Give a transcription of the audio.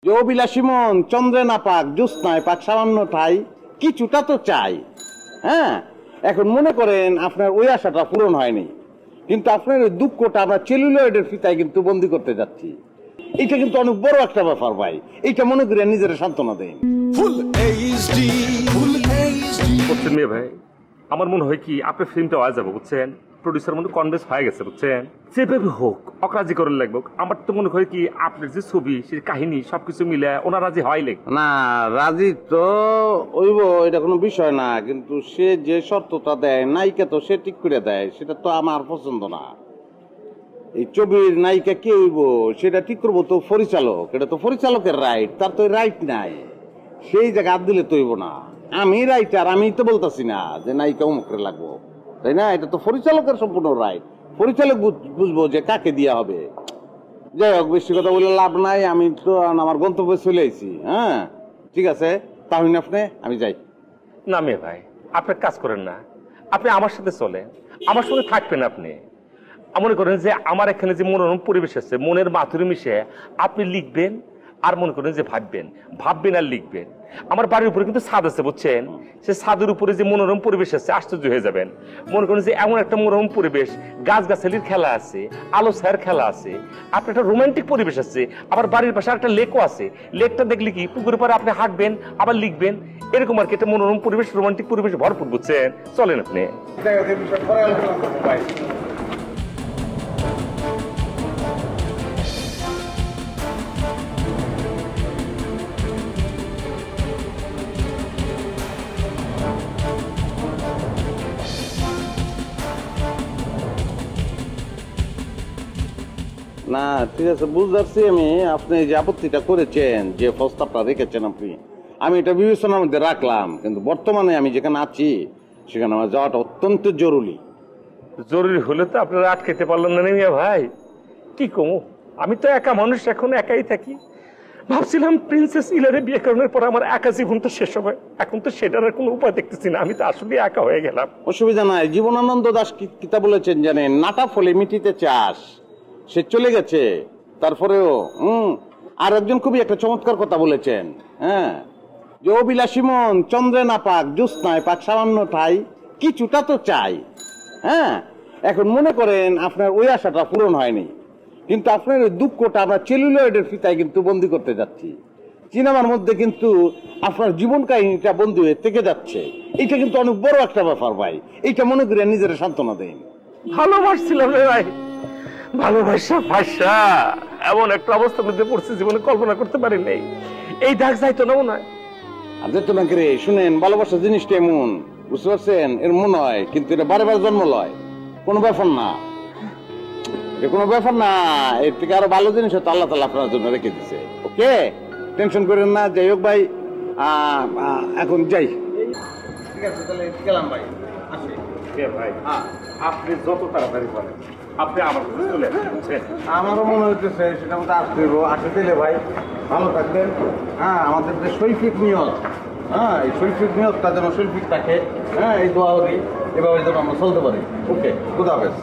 যে অবিলাসী মন চন্দ্রে না পাক জ্যোৎস্নায় পাক সামান্য ঠাই, কিছুটা তো চাই। হ্যাঁ, এখন মনে করেন আপনার ওই আশাটা পূরণ হয়নি, কিন্তু আপনার ওই দুঃখটা আমরা সেলুলয়েডের ফিতায় কিন্তু বন্দি করতে যাচ্ছি। এটা কিন্তু অনেক বড় একটা ব্যাপার ভাই, এইটা মনে করে নিজের সান্ত্বনা দেন। ভাই আমার মনে হয় কি আপনার ফিল্মটা হয়ে যাবে বুঝছেন, প্রডিউসার মনে কনভিন্স হয়ে গেছে বুঝছেন, যেভাবে হোক অকরাজি করে লাগবে। আমার তো মনে হয় কি আপনার যে ছবি সেই কাহিনী সবকিছু মিলে ওনার রাজি হয় না। রাজি তো হইব, এটা কোনো বিষয় না, কিন্তু সে যে শর্তটা দেয় নায়িকা তো সে ঠিক করে দেয়, সেটা তো আমার পছন্দ না। এই ছবির নায়িকা কে হইব সেটা ঠিক করবো তো পরিচালক, এটা তো পরিচালকের রাইট, তার তো রাইট নাই, সেই জায়গা হাত দিলে তো হইব না। আমি রাইটার, আমি তো বলতেছি না যে নায়িকা অমুকরে লাগবো, তাই না? এটা তো পরিচালকের সম্পূর্ণ রাইট, পরিচালক বুঝবো যে কাকে দেওয়া হবে। যাই হোক, বেশি কথা বলে লাভ নাই, আমি তো আমার গন্তব্যে চলে আইছি। হ্যাঁ ঠিক আছে, তাহলে আপনি আমি যাই। না মেয়ে ভাই, আপনি কাজ করেন না, আপনি আমার সাথে চলেন, আমার সঙ্গে থাকবেন। আপনি মনে করেন যে আমার এখানে যে মনোরম পরিবেশ আছে, মনের মাথুরি মিশে আপনি লিখবেন আর মনে করেন যে ভাববেন আর লিখবেন। আমার বাড়ির উপরে কিন্তু ছাদ আছে বুঝছেন, সে ছাদের উপরে যে মনোরম পরিবেশ আছে আশ্চর্য হয়ে যাবেন। মনে করেন যে এমন একটা মনোরম পরিবেশ, গাছগাছালির খেলা আছে, আলো ছায়ার খেলা আছে, আপনার একটা রোমান্টিক পরিবেশ আছে। আবার বাড়ির পাশে একটা লেকও আছে, লেকটা দেখলে কি পুকুরের পরে আপনি হাঁটবেন আবার লিখবেন, এরকম আর কি একটা মনোরম পরিবেশ, রোমান্টিক পরিবেশ ভরপুর বুঝছেন। চলেন আপনি। না ঠিক আছে, বুঝতে পারছি আমি। আপনি যে আপত্তিটা করেছেন, যে প্রস্তাবটা রেখেছেন আপনি, আমি এটা বিবেচনার মধ্যে রাখলাম, কিন্তু বর্তমানে আমি যেখানে আছি সেখানে আমার যাওয়াটা অত্যন্ত জরুরি। জরুরি হলে তো আপনারা আটকাইতে পারলেন না মিয়া ভাই, কি কমু, আমি তো একা মানুষ, এখন একাই থাকি। ভাবছিলাম প্রিন্সেস ইলারে বিয়ে করানোর পর আমার একা জীবন তো শেষ হবে, এখন তো সেটার আর কোনো উপায় দেখতেছি না, আমি তো আসলে একা হয়ে গেলাম। অসুবিধা নাই, জীবনানন্দ দাশ কিতা বলেছেন জানেন, নাটা ফলে মিটিতে চাষ, সে চলে গেছে তারপরেও। আর একজন খুবই একটা চমৎকার কথা বলেছেন, হ্যাঁ, যে অবিলাসী মন চন্দ্রে না পাক জ্যোৎস্নায় পাক সামান্য ঠাই, কিছুটা তো চাই। হ্যাঁ, এখন মনে করেন আপনার ওই আশাটা পূরণ হয়নি, কিন্তু আপনার ওই দুঃখটা আমরা সেলুলয়েডের ফিতায় কিন্তু বন্দি করতে যাচ্ছি। সিনেমার মধ্যে কিন্তু আপনার জীবন কাহিনীটা বন্দী হয়ে থেকে যাচ্ছে। এইটা কিন্তু অনেক বড় একটা ব্যাপার ভাই, এইটা মনে করে নিজের সান্ত্বনা দেন। ভালোবাসছিলাম রে ভাই, ভালোবাসা এমন একটা অবস্থার মধ্যে পড়ছে জীবনে কল্পনা করতে পারি নাই। এই দাগ যাইতো না মনে হয়, আর যেত না করে। শুনেন, ভালোবাসা জিনিসটা এমন, বুঝতে পারছেন, এর মনে হয়, কিন্তু এটা বারে বারে জন্ম লয়, কোনো ব্যাপার না, এটা কোনো ব্যাপার না। এর থেকে আরো ভালো জিনিস হয়তো আল্লাহ তাআলা আপনার জন্য রেখে দিচ্ছে। ওকে, টেনশন করেন না। যাই হোক ভাই, এখন যাই। ঠিক আছে, তাহলে গেলাম ভাই, আসি। ভাই আপনি যত তাড়াতাড়ি পারেন আপনি আমার কাছে চলে আসেন। আমারও মনে হইতেছে সেটা মতো আসতে হইব। আসে দিলে ভাই ভালো থাকবেন। হ্যাঁ, আমাদের যে শৈল্পিক নিয়ত, হ্যাঁ, এই শৈল্পিক নিয়তটা যেন শৈল্পিক থাকে। হ্যাঁ, এই দোয়া করি, এভাবে যেন আমরা চলতে পারি। ওকে, খুদা হাফেজ।